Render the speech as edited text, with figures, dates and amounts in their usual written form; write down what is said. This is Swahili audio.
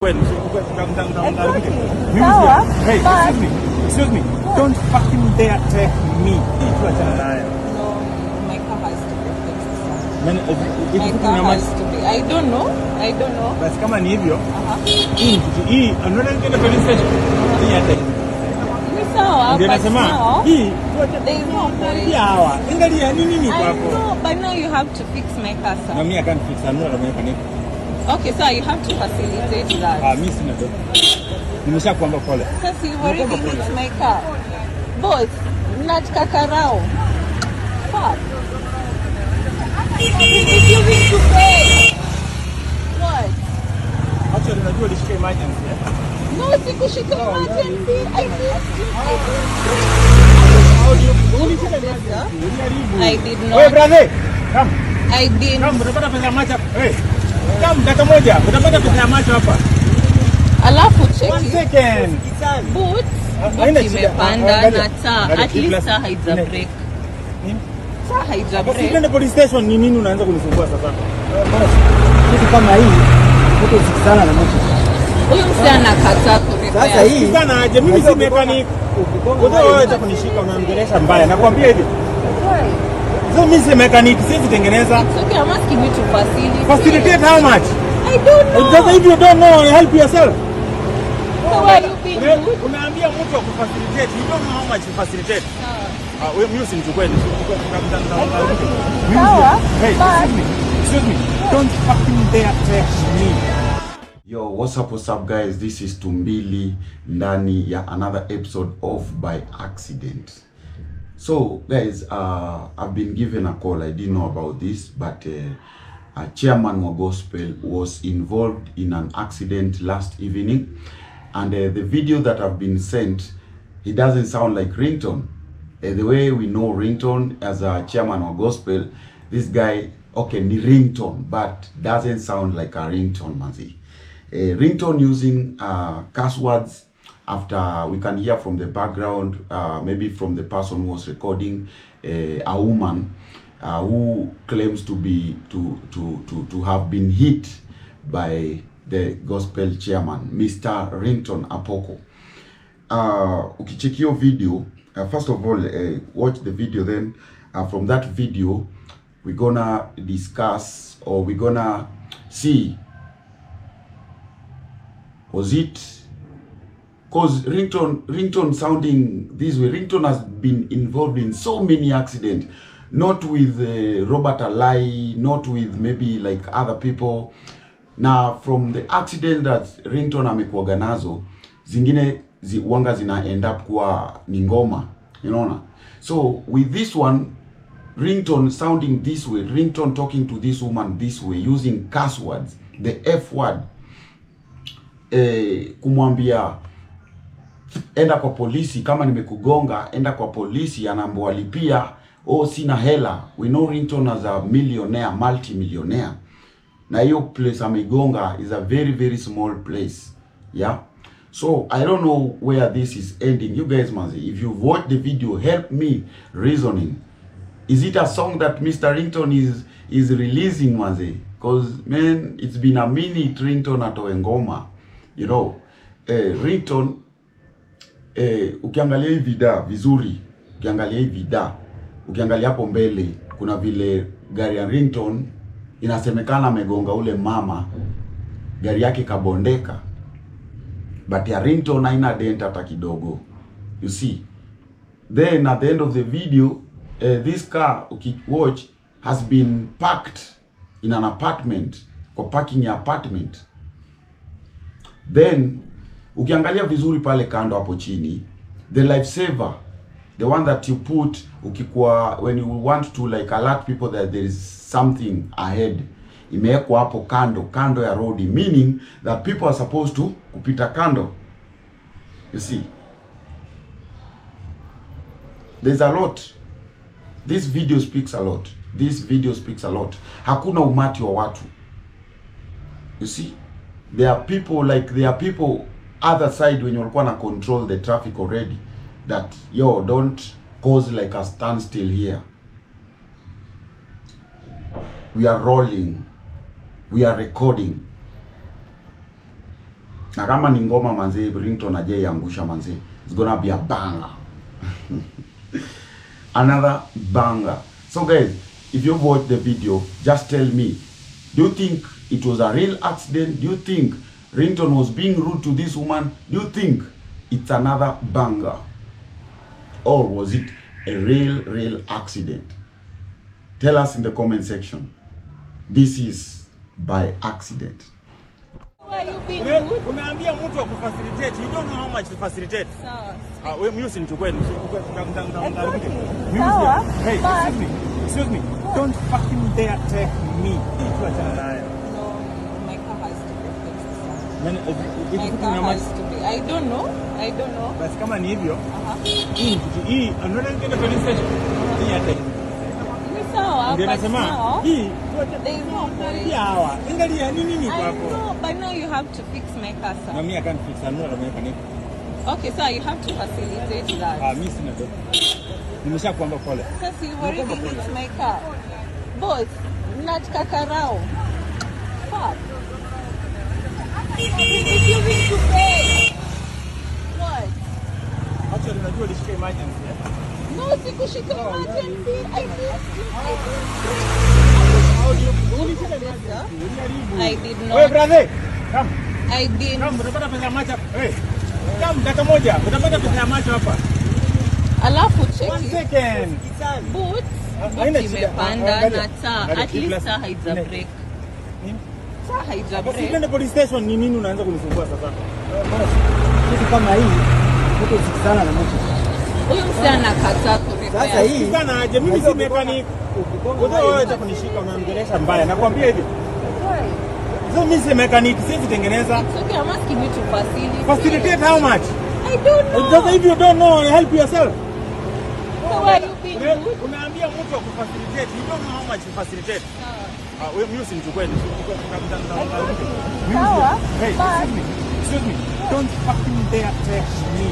Hey, excuse me. Don't fucking dare take me. No, my car has to be fixed. My car has to be. I don't know. Basi kama ni hivyo, hii unaona ndio police station. Hii hata hivi. Ni sawa, ndio nasema hii there is no point. Hawa. Angalia nini kwako. No, but now you have to fix my car, sir. No, me I can't fix. I'm not a mechanic. Okay, so you have to facilitate that. Mimi sina do. Nimeshakuomba pole. Sasa you already fix my car. Boss, nataka karao. Fuck. If you wish to pay. What? Actually, unajua ulishika emergency. No, sikushika emergency. I missed you. I did not. Hey, brother. Come. I did. Come, utapata pesa macha. Hey. Come, dakika moja. Utapata pesa macha hapa. Alafu check. 1 second. Boot imepanda na taa. At least taa haija break. Taa haija break. Ukienda police station ni nini unaanza kunisumbua sasa? Kitu kama hii mtu usikizana na mtu. Huyu msichana anakataa kurepair. Sasa hii sana aje mimi si mechanic. Wewe acha kunishika unaongelesha mbaya. Nakwambia hivi. So mimi si mechanic, siwezi tengeneza. It's okay, I'm asking you to facilitate. Facilitate how much? I don't know. Just if you don't know, help yourself. So why you being rude? Unaambia mtu wa kufacilitate, you don't know how much to facilitate. Wewe mimi usimchukue. Hey, excuse me. Don't fucking dare take me. Yo, what's up guys? This is Tumbili ndani ya another episode of By Accident. So guys, I've been given a call. I didn't know about this, but a chairman of gospel was involved in an accident last evening, and the video that have been sent, it doesn't sound like Ringtone. The way we know Ringtone as a chairman of gospel, this guy, okay, ni Ringtone, but doesn't sound like a Ringtone, manzi. Ringtone using curse words. After we can hear from the background, maybe from the person who was recording, a woman who claims to be to have been hit by the gospel chairman, Mr. Ringtone Apoko. Ukicheck your video, first of all, watch the video. Then from that video, we're gonna discuss, or we're gonna see, was it, because Ringtone sounding this way. Ringtone has been involved in so many accidents, not with Robert Alai, not with maybe like other people. Now from the accident that Ringtone amekuwaga nazo, zingine wanga zina end up kwa ningoma, you know. So with this one, Ringtone sounding this way, Ringtone talking to this woman this way, using curse words, the F word, kumwambia enda kwa polisi, kama nimekugonga enda kwa polisi, anaambiwa lipia, oh sina hela. We know Ringtone as a millionaire, multi-millionaire, na hiyo place amegonga is a very very small place, yeah. So I don't know where this is ending. You guys must, if you've watched the video, help me reasoning. Is it a song that Mr. Ringtone is releasing, manze? Because man, it's been a minute Ringtone atoe ngoma, you know. Ringtone, ukiangalia hii vida vizuri, ukiangalia hapo mbele, kuna vile gari ya Ringtone inasemekana amegonga ule mama, gari yake kabondeka, but ya Ringtone haina dent hata kidogo, you see. Then at the end of the video, this car, watch, has been parked in an apartment, kwa parking ya apartment. Then ukiangalia vizuri pale kando hapo chini, the lifesaver, the one that you put ukikuwa when you want to like alert people that there is something ahead, imewekwa hapo kando ya road, meaning that people are supposed to kupita kando. You see, there's a lot. This video speaks a lot. Hakuna umati wa watu. You see, there are people other side when walikuwa na control the traffic already, that yo, don't cause like a standstill here. We are rolling, we are recording. Na kama ni ngoma manze, ringtone ajaiangusha manze. It's gonna be a banger. Another banger. So guys, if you've watched the video, just tell me, do you think it was a real accident? Do you think Ringtone was being rude to this woman? Do you think it's another banger? Or was it a real accident? Tell us in the comment section. This is by accident. Umeambia mtu wa kufacilitate, you don't know how much to facilitate. Sawa. Wewe mimi usinichukue, Hey, excuse me. Don't fucking dare take me. No, my car has to be fixed. My car has to be. I don't know. Basi kama ni hivyo, hii anaona ngine police station. Hii hata sawa, ndio nasema hii there is no point. Hawa angalia nini kwako. No, but now you have to fix my car, sir. No, me I can't fix. I'm not a mechanic. Okay, so you have to facilitate that. Mimi sina do. Nimeshakuomba pole. Sasa you already fix my car. Boss, not kakarao. Fuck. If you wish to pay. What? Actually, unajua ulishika emergency. No, sikushika emergency. I did not. Hey, brother. Come. I did. Come, utapata pesa ya macho. Hey. Come, dakika moja. Utapata pesa ya macho hapa. Alafu check. 1 second. Boot imepanda na taa. At least taa haija break. Taa haija break. Ukienda police station ni nini unaanza kunisumbua sasa? Kitu kama hii mtu usikizana na mtu. Huyu msichana kataa kurepair. Sasa hii sana aje, mimi si mechanic. Wewe acha kunishika unaongelesha mbaya. Nakwambia hivi. So mimi si mechanic, siwezi tengeneza. Okay, I'm asking you to facilitate. Facilitate how much? I don't know. Just if you don't know, help yourself. So why you being rude? Unaambia mtu wa kufacilitate, you don't know how much to facilitate. Wewe mimi usinichukue. Sawa. Hey, excuse me. Don't fucking dare take me.